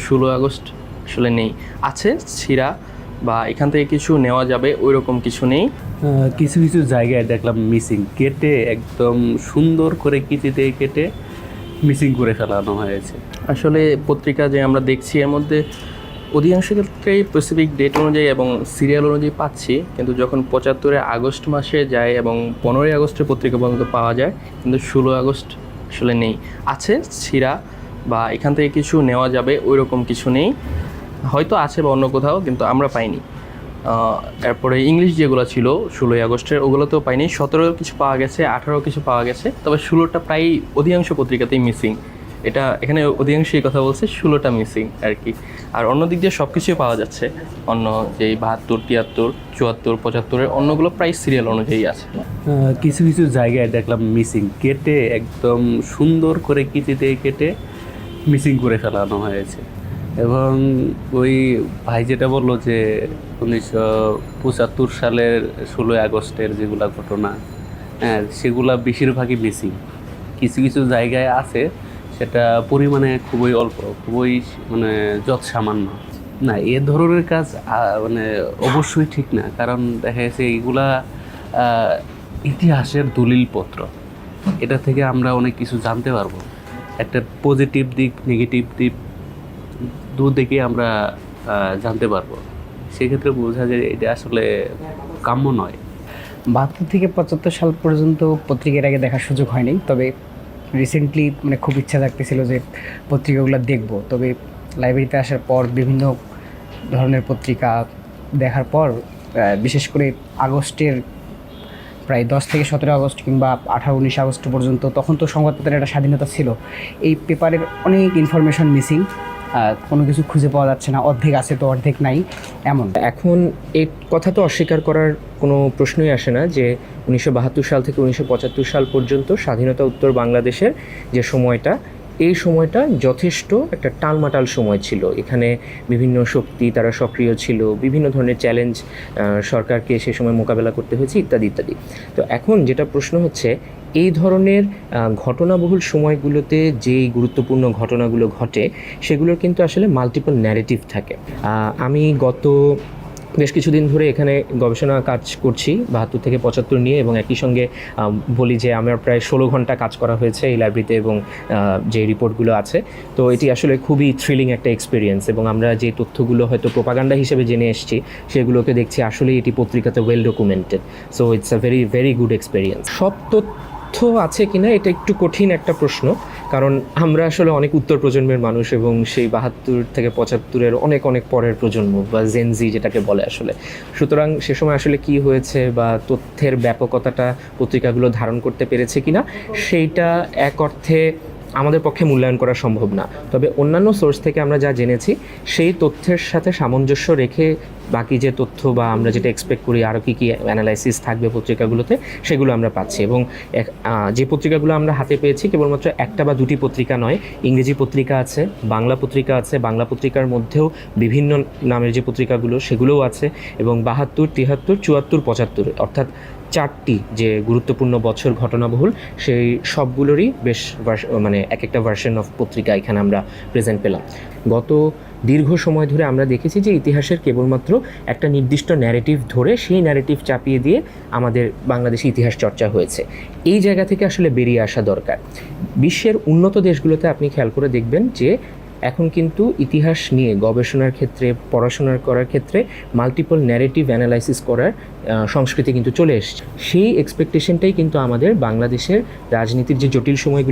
16 August আসলে নেই, আছে ছিঁড়া বা এখান থেকে কিছু নেওয়া যাবে ওই রকম কিছু নেই। কিছু কিছু জায়গায় দেখলাম মিসিং, কেটে একদম সুন্দর করে কেটে দিয়ে কেটে মিসিং করে ফেলানো হয়েছে। আসলে পত্রিকা যে আমরা দেখছি এর মধ্যে অধিকাংশ ক্ষেত্রেই স্পেসিফিক ডেট অনুযায়ী এবং সিরিয়াল অনুযায়ী পাচ্ছি, কিন্তু যখন 75-এ আগস্ট মাসে যায় এবং 15ই আগস্টের পত্রিকা পর্যন্ত পাওয়া যায়, কিন্তু 16 আগস্ট আসলে নেই, আছে ছিঁড়া বা এখান থেকে কিছু নেওয়া যাবে ওই রকম কিছু নেই, হয়তো আছে বা অন্য কোথাও, কিন্তু আমরা পাইনি। এরপরে ইংলিশ যেগুলো ছিল 16ই আগস্টের ওগুলোতেও পাইনি। 17 কিছু পাওয়া গেছে, 18 কিছু পাওয়া গেছে, তবে 16টা প্রায় অধিকাংশ পত্রিকাতেই মিসিং। এটা এখানে অধিকাংশই কথা বলছে 16টা মিসিং আর কি। আর অন্য দিক দিয়ে সব কিছুই পাওয়া যাচ্ছে, অন্য যেই 72, 73, 74, 75-এর অন্যগুলো প্রায় সিরিয়াল অনুযায়ী আছে। কিছু কিছু জায়গায় দেখলাম মিসিং, কেটে একদম সুন্দর করে কেটে দিয়ে কেটে মিসিং করে ফেলানো হয়েছে। এবং ওই ভাই যেটা বললো যে 1975 সালের 16ই আগস্টের যেগুলা ঘটনা, হ্যাঁ সেগুলা বেশিরভাগই মিসিং। কিছু কিছু জায়গায় আছে, সেটা পরিমাণে খুবই অল্প, খুবই মানে সামান্য। না, এ ধরনের কাজ মানে অবশ্যই ঠিক না, কারণ দেখা যাচ্ছে এইগুলা ইতিহাসের দলিলপত্র, এটা থেকে আমরা অনেক কিছু জানতে পারবো। একটা পজিটিভ দিক, নেগেটিভ দিক দুদিকে আমরা জানতে পারবো। সেক্ষেত্রে বোঝা যায় এটা আসলে কাম্য নয়। 72 থেকে 75 সাল পর্যন্ত পত্রিকার আগে দেখার সুযোগ হয়নি, তবে রিসেন্টলি মানে খুব ইচ্ছা থাকতেছিল যে পত্রিকাগুলো দেখব। তবে লাইব্রেরিতে আসার পর বিভিন্ন ধরনের পত্রিকা দেখার পর বিশেষ করে আগস্টের প্রায় 10 থেকে 17 আগস্ট কিংবা 18-19 আগস্ট পর্যন্ত, তখন তো সংবাদপত্রের একটা স্বাধীনতা ছিল, এই পেপারের অনেক ইনফরমেশন মিসিং, কোনো কিছু খুঁজে পাওয়া যাচ্ছে না, অর্ধেক আছে তো অর্ধেক নাই এমন। এখন এই কথা তো অস্বীকার করার কোনো প্রশ্নই আসে না যে 1972 সাল থেকে 1975 সাল পর্যন্ত স্বাধীনতা উত্তর বাংলাদেশের যে সময়টা, এই সময়টা যথেষ্ট একটা টালমাটাল সময় ছিল। এখানে বিভিন্ন শক্তি তারা সক্রিয় ছিল, বিভিন্ন ধরনের চ্যালেঞ্জ সরকারকে সে সময় মোকাবেলা করতে হয়েছে ইত্যাদি ইত্যাদি। তো এখন যেটা প্রশ্ন হচ্ছে, এই ধরনের ঘটনাবহুল সময়গুলোতে যেই গুরুত্বপূর্ণ ঘটনাগুলো ঘটে সেগুলোর কিন্তু আসলে মাল্টিপল ন্যারেটিভ থাকে। আমি গত বেশ কিছুদিন ধরে এখানে গবেষণা কাজ করছি 72 থেকে 75 নিয়ে, এবং একই সঙ্গে বলি যে আমার প্রায় 16 ঘন্টা কাজ করা হয়েছে এই লাইব্রেরিতে, এবং যে রিপোর্টগুলো আছে, তো এটি আসলে খুবই থ্রিলিং একটা এক্সপিরিয়েন্স। এবং আমরা যে তথ্যগুলো হয়তো প্রোপাগান্ডা হিসেবে জেনে এসেছি সেগুলোকে দেখছি আসলেই এটি পত্রিকাতে well documented. So it's a very very good experience. সব তথ্য আছে কিনা এটা একটু কঠিন একটা প্রশ্ন, কারণ আমরা আসলে অনেক উত্তর প্রজন্মের মানুষ, এবং সেই 72 থেকে 75-এর অনেক অনেক পরের প্রজন্ম বা জেনজি যেটাকে বলে আসলে। সুতরাং সে সময় আসলে কি হয়েছে বা তথ্যের ব্যাপকতাটা পত্রিকাগুলো ধারণ করতে পেরেছে কিনা সেইটা এক অর্থে আমাদের পক্ষে মূল্যায়ন করা সম্ভব না। তবে অন্যান্য সোর্স থেকে আমরা যা জেনেছি সেই তথ্যের সাথে সামঞ্জস্য রেখে বাকি যে তথ্য বা আমরা যেটা এক্সপেক্ট করি আরও কী কী অ্যানালাইসিস থাকবে পত্রিকাগুলোতে, সেগুলো আমরা পাচ্ছি। এবং যে পত্রিকাগুলো আমরা হাতে পেয়েছি কেবলমাত্র একটা বা দুটি পত্রিকা নয়, ইংরেজি পত্রিকা আছে, বাংলা পত্রিকা আছে, বাংলা পত্রিকার মধ্যেও বিভিন্ন নামের যে পত্রিকাগুলো সেগুলোও আছে, এবং 72, 73, 74, 75 অর্থাৎ 4টি যে গুরুত্বপূর্ণ বছর ঘটনাবহুল, সেই সবগুলোরই বেশ মানে এক একটা ভার্সন অফ পত্রিকা এখানে আমরা প্রেজেন্ট পেলাম। গত দীর্ঘ সময় ধরে আমরা দেখেছি যে ইতিহাসের কেবলমাত্র একটা নির্দিষ্ট ন্যারেটিভ ধরে সেই ন্যারেটিভ চাপিয়ে দিয়ে আমাদের বাংলাদেশি ইতিহাস চর্চা হয়েছে। এই জায়গা থেকে আসলে বেরিয়ে আসা দরকার। বিশ্বের উন্নত দেশগুলোতে আপনি খেয়াল করে দেখবেন যে এখন কিন্তু ইতিহাস নিয়ে গবেষণার ক্ষেত্রে, পড়াশোনা করার ক্ষেত্রে মাল্টিপল ন্যারেটিভ অ্যানালাইসিস করার সংস্কৃতি কিন্তু চলে এসেছে। সেই এক্সপেকটেশনটাই কিন্তু আমাদের বাংলাদেশের রাজনীতির যে জটিল সময়গুলো